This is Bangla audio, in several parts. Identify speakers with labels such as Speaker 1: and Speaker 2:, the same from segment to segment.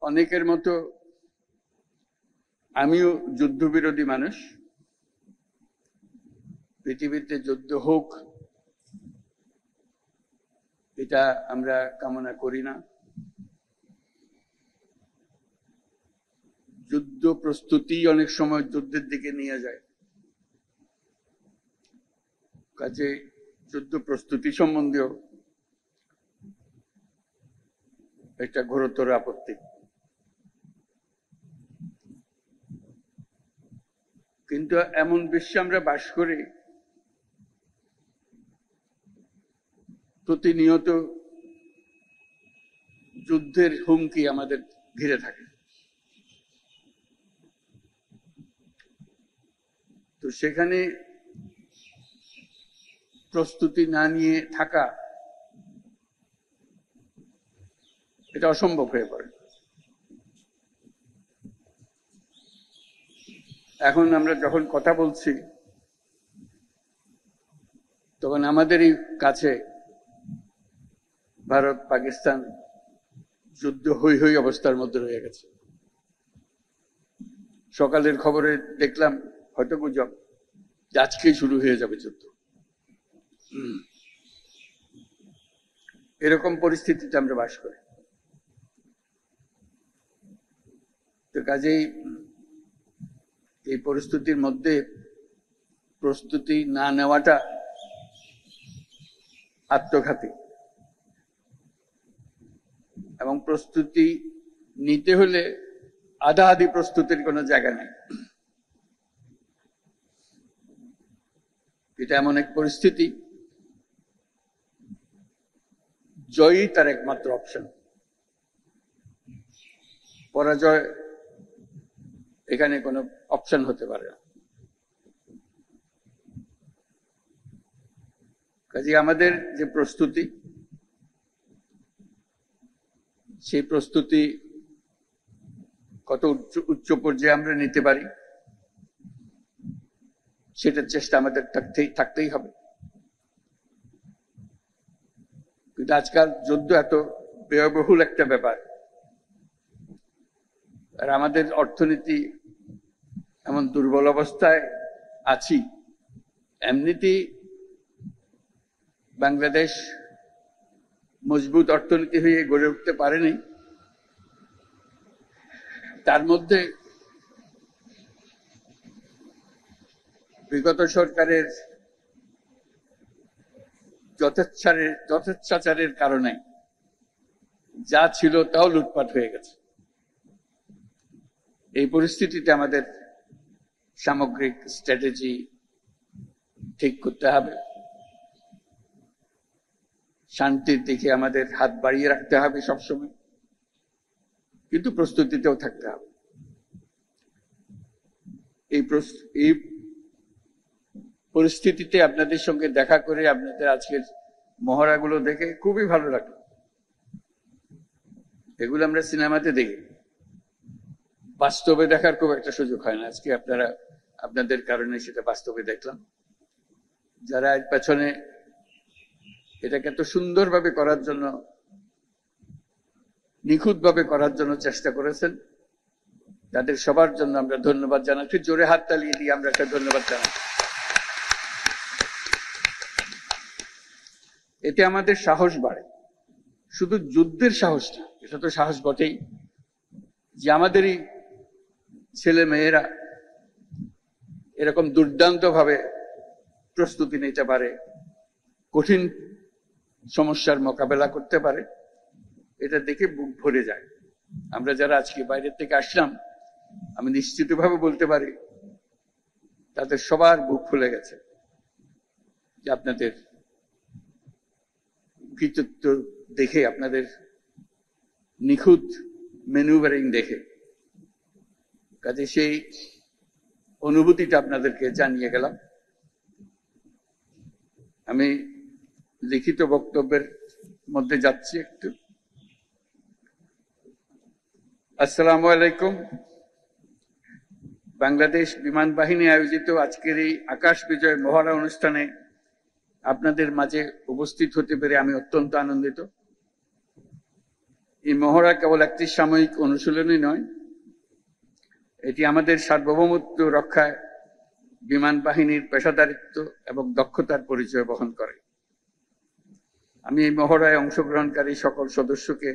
Speaker 1: অনেকের মতো আমিও যুদ্ধবিরোধী মানুষ। পৃথিবীতে যুদ্ধ হোক এটা আমরা কামনা করি না। যুদ্ধ প্রস্তুতি অনেক সময় যুদ্ধের দিকে নিয়ে যায়। কাজে যুদ্ধ প্রস্তুতি সম্বন্ধেও একটা ঘোরতর আপত্তি। কিন্তু এমন বিশ্বে আমরা বাস করি প্রতিনিয়ত যুদ্ধের হুমকি আমাদের ঘিরে থাকে। তো সেখানে প্রস্তুতি না নিয়ে থাকা এটা অসম্ভব হয়ে পড়ে। এখন আমরা যখন কথা বলছি তখন আমাদেরই কাছে ভারত পাকিস্তান যুদ্ধ হই হই অবস্থার মধ্যে রয়ে গেছে। সকালের খবরে দেখলাম, হয়তো গুজব, আজকেই শুরু হয়ে যাবে যুদ্ধ। এরকম পরিস্থিতিতে আমরা বাস করি। তো কাজেই এই পরিস্থিতির মধ্যে প্রস্তুতি না নেওয়াটা আত্মঘাতী, এবং প্রস্তুতি নিতে হলে আধা আধি প্রস্তুতির কোনো জায়গা নেই। এটা এমন এক পরিস্থিতি, জয়ই তার একমাত্র অপশন। পরাজয় এখানে কোনো অপশন হতে পারে না। কাজে আমাদের যে প্রস্তুতি, সেই প্রস্তুতি কত উচ্চ পর্যায়ে আমরা নিতে পারি সেটার চেষ্টা আমাদের থাকতেই হবে। কিন্তু আজকাল যুদ্ধ এত ব্যয়বহুল একটা ব্যাপার, আর আমাদের অর্থনীতি এমন দুর্বল অবস্থায় আছি। এমনিতেই বাংলাদেশ মজবুত অর্থনীতি হয়ে গড়ে উঠতে পারেনি, তার মধ্যে বিগত সরকারের যথেচ্ছাচারের কারণে যা ছিল তাও লুটপাট হয়ে গেছে। এই পরিস্থিতিতে আমাদের সামগ্রিক স্ট্র্যাটেজি ঠিক করতে হবে। শান্তির দিকে আমাদের হাত বাড়িয়ে রাখতে হবে সবসময়, কিন্তু প্রস্তুতিতেও থাকতে হবে। এই পরিস্থিতিতে আপনাদের সঙ্গে দেখা করে, আপনাদের আজকের মহড়াগুলো দেখে খুবই ভালো লাগলো। এগুলো আমরা সিনেমাতে দেখি, বাস্তবে দেখার খুব একটা সুযোগ হয় না। আজকে আপনাদের কারণে সেটা বাস্তবে দেখলাম। যারা এর পেছনে এটাকে এত সুন্দরভাবে করার জন্য, নিখুঁতভাবে করার জন্য চেষ্টা করেছেন, তাদের সবার জন্য আমরা ধন্যবাদ জানাচ্ছি। জোরে হাত তালিয়ে দিয়ে আমরা একটা ধন্যবাদ জানাই। এতে আমাদের সাহস বাড়ে। শুধু যুদ্ধের সাহস না, এটা তো সাহস বটেই, যে আমাদেরই ছেলে মেয়েরা এরকম দুর্দান্ত ভাবে প্রস্তুতি নিতে পারে, কঠিন সমস্যার মোকাবেলা করতে পারে, এটা দেখে বুক ভরে যায়। আমরা যারা আজকে বাইরের থেকে আসলাম, আমি নিশ্চিতভাবে বলতে পারি তাদের সবার বুক ফুলে গেছে যে আপনাদের কৃতিত্ব দেখে, আপনাদের নিখুঁত ম্যানুভারিং দেখে। কাজে সেই অনুভূতিটা আপনাদেরকে জানিয়ে গেলাম। আমি লিখিত বক্তব্যের মধ্যে যাচ্ছি একটু। আসসালামু আলাইকুম। বাংলাদেশ বিমান বাহিনী আয়োজিত আজকের এই আকাশ বিজয় মহড়া অনুষ্ঠানে আপনাদের মাঝে উপস্থিত হতে পেরে আমি অত্যন্ত আনন্দিত। এই মহড়া কেবল একটি সাময়িক অনুশীলনই নয়, এটি আমাদের সার্বভৌমত্ব রক্ষায় বিমান বাহিনীর পেশাদারিত্ব এবং দক্ষতার পরিচয় বহন করে। আমি এই মহড়ায় অংশগ্রহণকারী সকল সদস্যকে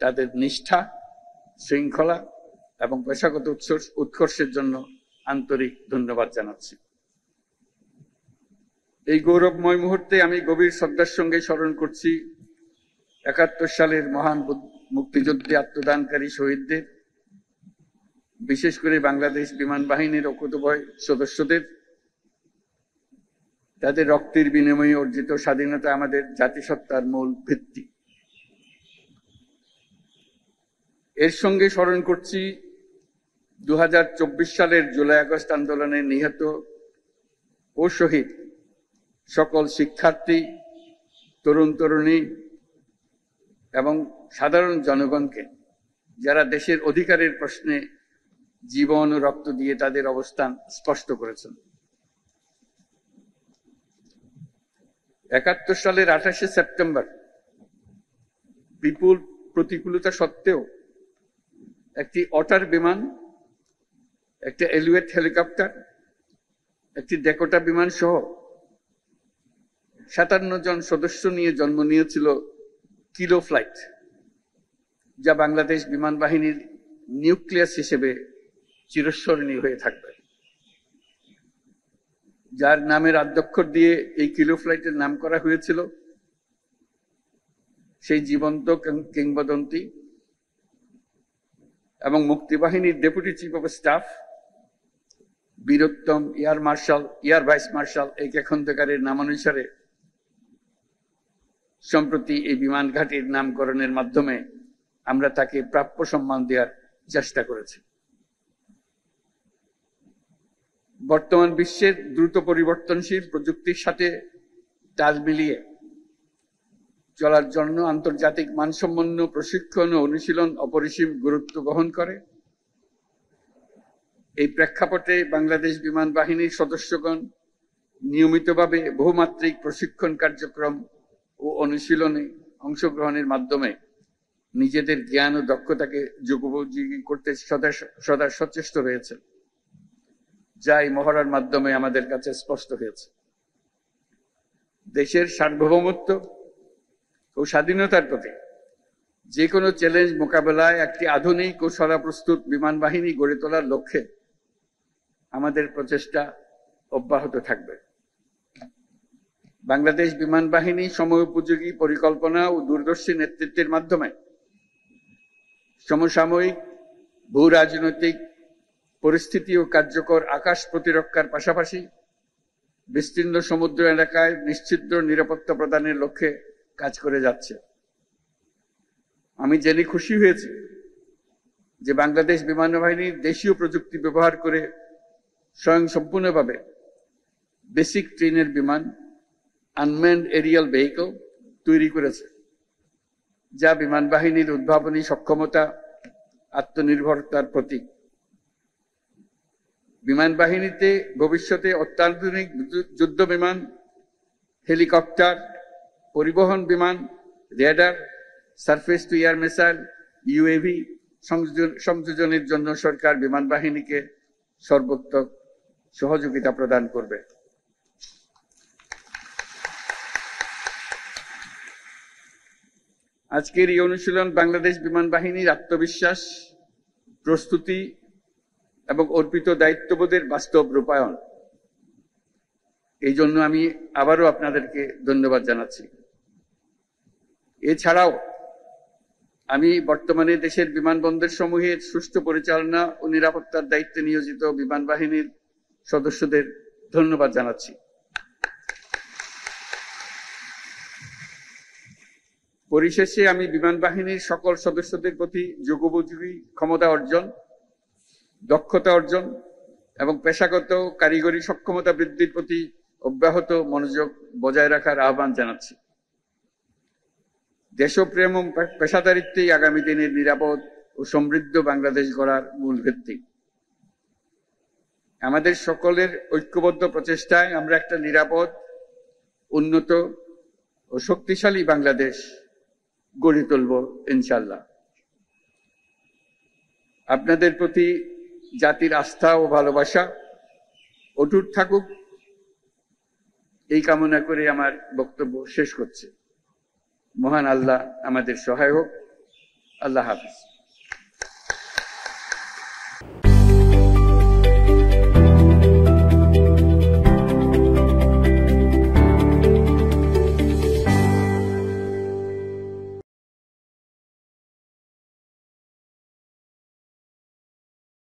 Speaker 1: তাদের নিষ্ঠা, শৃঙ্খলা এবং পেশাগত উৎকর্ষের জন্য আন্তরিক ধন্যবাদ জানাচ্ছি। এই গৌরবময় মুহূর্তে আমি গভীর শ্রদ্ধার সঙ্গে স্মরণ করছি ৭১ সালের মহান মুক্তিযুদ্ধে আত্মদানকারী শহীদদের, বিশেষ করে বাংলাদেশ বিমান বাহিনীর অকুতোভয় সদস্যদের। তাদের রক্তের বিনিময়ে অর্জিত স্বাধীনতা আমাদের জাতিসত্তার মূল ভিত্তি। এর সঙ্গে স্মরণ করছি ২০২৪ সালের জুলাই আগস্ট আন্দোলনে নিহত ও শহীদ সকল শিক্ষার্থী, তরুণ তরুণী এবং সাধারণ জনগণকে, যারা দেশের অধিকারের প্রশ্নে জীবন ও রক্ত দিয়ে তাদের অবস্থান স্পষ্ট করেছেন। ৭১ সালের ২৮শে সেপ্টেম্বর বিপুল প্রতিকূলতা সত্ত্বেও একটি অটার বিমান, একটি এলিওয়েট হেলিকপ্টার, একটি ডেকোটা বিমান সহ ৫৭ জন সদস্য নিয়ে জন্ম নিয়েছিল কিলো ফ্লাইট, যা বাংলাদেশ বিমান বাহিনীর নিউক্লিয়াস হিসেবে চিরস্মরণীয় হয়ে থাকবে। যার নামের আদ্যক্ষর দিয়ে এই কিলো ফ্লাইটের নাম করা হয়েছিল, সেই জীবন্ত কিংবদন্তি এবং মুক্তিবাহিনীর ডেপুটি চিফ অফ স্টাফ বীরোত্তম এয়ার ভাইস মার্শাল এ.কে খন্দকারের নামানুসারে সম্প্রতি এই বিমান ঘাঁটির নামকরণের মাধ্যমে আমরা তাকে প্রাপ্য সম্মান দেওয়ার চেষ্টা করেছি। বর্তমান বিশ্বের দ্রুত পরিবর্তনশীল প্রযুক্তির সাথে তাল মিলিয়ে চলার জন্য আন্তর্জাতিক মানসম্পন্ন প্রশিক্ষণ ও অনুশীলন অপরিসীম গুরুত্ব বহন করে। এই প্রেক্ষাপটে বাংলাদেশ বিমান বাহিনীর সদস্যগণ নিয়মিতভাবে বহুমাত্রিক প্রশিক্ষণ কার্যক্রম ও অনুশীলনে অংশগ্রহণের মাধ্যমে নিজেদের জ্ঞান ও দক্ষতাকে যুগোপযোগী করতে সদা সচেষ্ট রয়েছে, যা এই মহড়ার মাধ্যমে আমাদের কাছে স্পষ্ট হয়েছে। দেশের সার্বভৌমত্ব ও স্বাধীনতার প্রতি যে কোনো চ্যালেঞ্জ মোকাবেলায় একটি আধুনিক ও সদাপ্রস্তুত বিমান বাহিনী গড়ে তোলার লক্ষ্যে আমাদের প্রচেষ্টা অব্যাহত থাকবে। বাংলাদেশ বিমান বাহিনী সময়োপযোগী পরিকল্পনা ও দূরদর্শী নেতৃত্বের মাধ্যমে সমসাময়িক ভূ রাজনৈতিক পরিস্থিতি ও কার্যকর আকাশ প্রতিরক্ষার পাশাপাশি বিস্তীর্ণ সমুদ্র এলাকায় নিশ্চিদ্র নিরাপত্তা প্রদানের লক্ষ্যে কাজ করে যাচ্ছে। আমি জেনে খুশি হয়েছি যে বাংলাদেশ বিমান বাহিনী দেশীয় প্রযুক্তি ব্যবহার করে স্বয়ংসম্পূর্ণভাবে বেসিক ট্রেনের বিমান আনম্যান্ড এরিয়াল ভেহিকল তৈরি করেছে, যা বিমান বাহিনীর উদ্ভাবনী সক্ষমতা, আত্মনির্ভরতার প্রতীক। বিমান বাহিনীতে ভবিষ্যতে অত্যাধুনিক যুদ্ধ বিমান, হেলিকপ্টার, পরিবহন বিমান, radar, surface to air missile, UAV সংযোজনের জন্য সরকার বিমান বাহিনীকে সর্বোত্তম সহযোগিতা প্রদান করবে। আজকের এই অনুশীলন বাংলাদেশ বিমান বাহিনীর আত্মবিশ্বাস, প্রস্তুতি এবং অর্পিত দায়িত্ববোধের বাস্তব রূপায়ণ। এই জন্য আমি আবারও আপনাদেরকে ধন্যবাদ জানাচ্ছি। এছাড়াও আমি বর্তমানে দেশের বিমানবন্দর সমূহের সুষ্ঠু পরিচালনা ও নিরাপত্তার দায়িত্বে নিয়োজিত বিমান বাহিনীর সদস্যদের ধন্যবাদ জানাচ্ছি। পরিশেষে আমি বিমান বাহিনীর সকল সদস্যদের প্রতি যুগোপযোগী ক্ষমতা অর্জন, দক্ষতা অর্জন এবং পেশাগত কারিগরি সক্ষমতা বৃদ্ধির প্রতি অব্যাহত মনোযোগ বজায় রাখার আহ্বান জানাচ্ছি। দেশপ্রেম ও পেশাদারিত্বই আগামী দিনের নিরাপদ ও সমৃদ্ধ বাংলাদেশ গড়ার মূল ভিত্তি। আমাদের সকলের ঐক্যবদ্ধ প্রচেষ্টায় আমরা একটা নিরাপদ, উন্নত ও শক্তিশালী বাংলাদেশ গড়ে তুলব ইনশাল্লাহ। আপনাদের প্রতি জাতির আস্থা ও ভালোবাসা অটুট থাকুক, এই কামনা করে আমার বক্তব্য শেষ করছি। মহান আল্লাহ আমাদের সহায় হোক। আল্লাহ হাফিজ।